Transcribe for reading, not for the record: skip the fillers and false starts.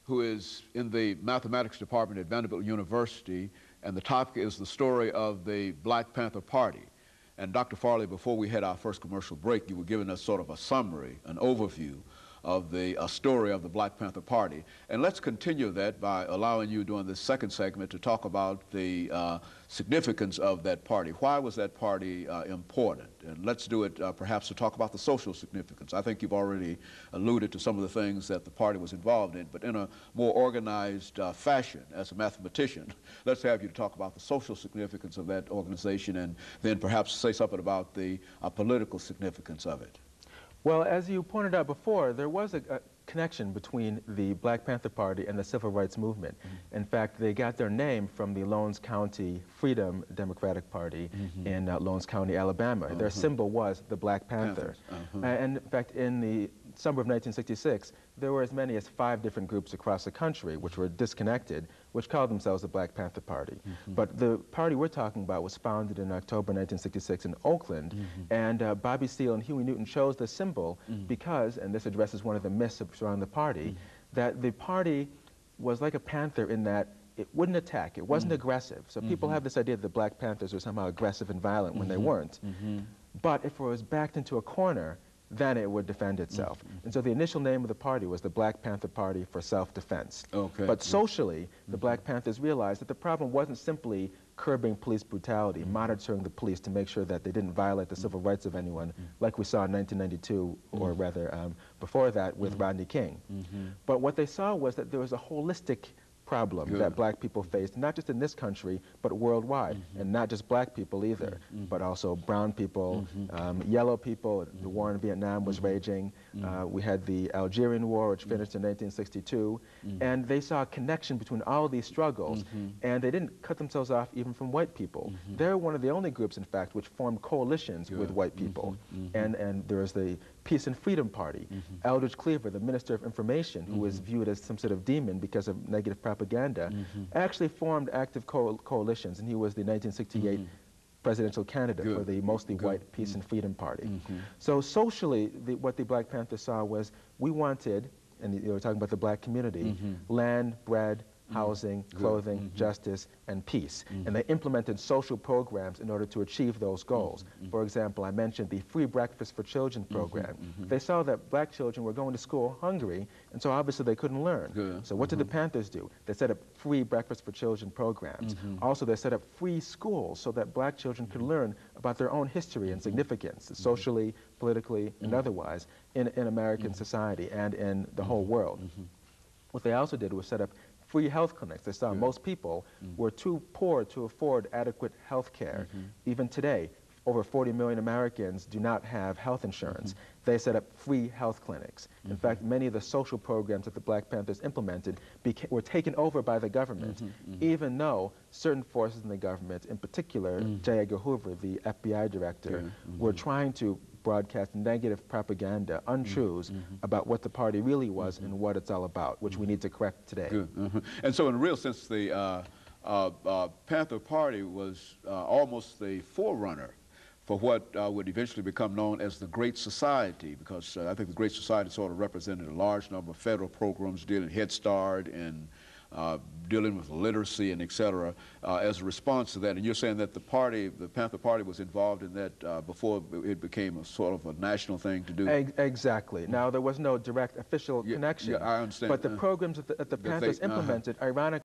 who is in the mathematics department at Vanderbilt University, and the topic is the story of the Black Panther Party. And Dr. Farley, before we had our first commercial break, you were giving us sort of a summary, an overview of the story of the Black Panther Party. And let's continue that by allowing you during this second segment to talk about the significance of that party. Why was that party important? And let's do it perhaps to talk about the social significance. I think you've already alluded to some of the things that the party was involved in, but in a more organized fashion. As a mathematician, let's have you to talk about the social significance of that organization, and then perhaps say something about the political significance of it. Well, as you pointed out before, there was a connection between the Black Panther Party and the Civil Rights Movement. In fact, they got their name from the Lowndes County Freedom Democratic Party in Lowndes County, Alabama. Their symbol was the Black Panther. And in fact, in the summer of 1966, there were as many as 5 different groups across the country which were disconnected, which called themselves the Black Panther Party. But the party we're talking about was founded in October 1966 in Oakland, and Bobby Seale and Huey Newton chose the symbol because, and this addresses one of the myths surrounding the party, that the party was like a panther in that it wouldn't attack, it wasn't aggressive. So people have this idea that the Black Panthers were somehow aggressive and violent when they weren't. But if it was backed into a corner, then it would defend itself. And so the initial name of the party was the Black Panther Party for Self-Defense. But socially, the Black Panthers realized that the problem wasn't simply curbing police brutality, monitoring the police to make sure that they didn't violate the civil rights of anyone, like we saw in 1992, or rather before that with Rodney King. But what they saw was that there was a holistic problem that black people faced, not just in this country, but worldwide. And not just black people either, but also brown people, yellow people. The war in Vietnam was raging. We had the Algerian War, which finished in 1962. And they saw a connection between all of these struggles, and they didn't cut themselves off even from white people. They're one of the only groups, in fact, which formed coalitions with white people. And there was the Peace and Freedom Party. Eldridge Cleaver, the Minister of Information, who was viewed as some sort of demon because of negative propaganda, actually formed active coalitions, and he was the 1968 presidential candidate for the mostly white Peace and Freedom Party. So socially, what the Black Panthers saw was we wanted, and you were talking about the black community, land, bread, housing, clothing, justice, and peace. And they implemented social programs in order to achieve those goals. For example, I mentioned the Free Breakfast for Children program. They saw that black children were going to school hungry, and so obviously they couldn't learn. So what did the Panthers do? They set up Free Breakfast for Children programs. Also, they set up free schools so that black children could learn about their own history and significance, socially, politically, and otherwise, in American society and in the whole world. What they also did was set up free health clinics. They saw most people were too poor to afford adequate health care. Even today, over 40 million Americans do not have health insurance. They set up free health clinics. In fact, many of the social programs that the Black Panthers implemented were taken over by the government, even though certain forces in the government, in particular J. Edgar Hoover, the FBI director, were trying to broadcast negative propaganda, untruths about what the party really was and what it's all about, which we need to correct today. And so in a real sense, the Panther Party was almost the forerunner for what would eventually become known as the Great Society, because I think the Great Society sort of represented a large number of federal programs dealing Head Start and dealing with literacy and et cetera, as a response to that. And you're saying that the party, the Panther Party, was involved in that before it became a sort of a national thing to do? Exactly. Now, there was no direct official connection. I understand. But the programs that the Panthers implemented, ironically,